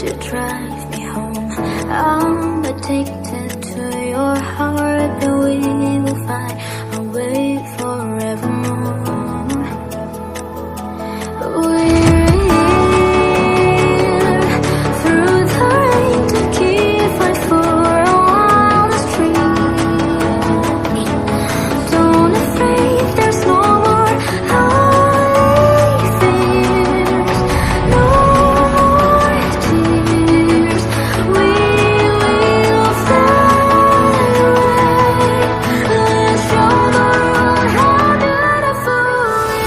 to drive me home. I'm addicted to your heart, and we will find a way forevermore. We're here through the rain to keep fight for our wildest dreams. Don't afraid, there's no more high fears, no more tears. We will fly away. Let's show the world how beautiful we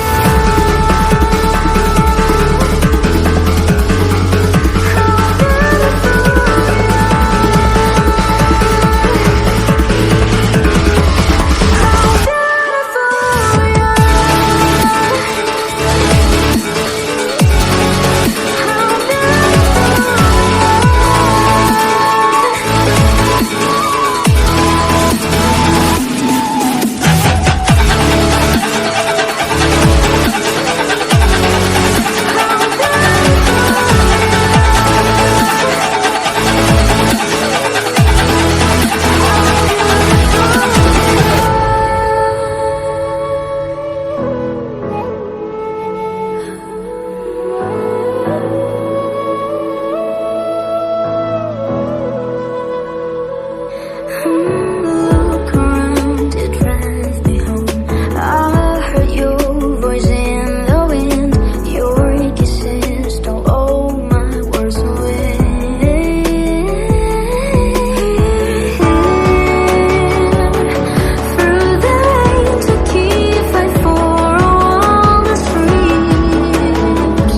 look around to drive me home. I heard your voice in the wind. Your kisses stole all my words away. Through the rain to keep fight for our wildest dreams.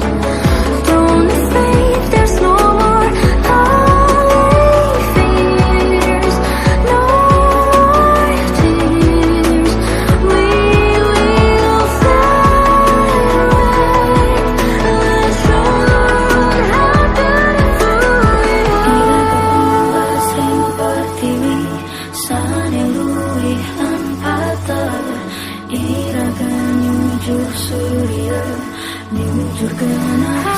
Don't afraid, there's no more high fears, no more tears. We will fly away. Let's show the world how beautiful we are. Seperti sana luih lan patah, irakan nyujur surya, nyujur kenal.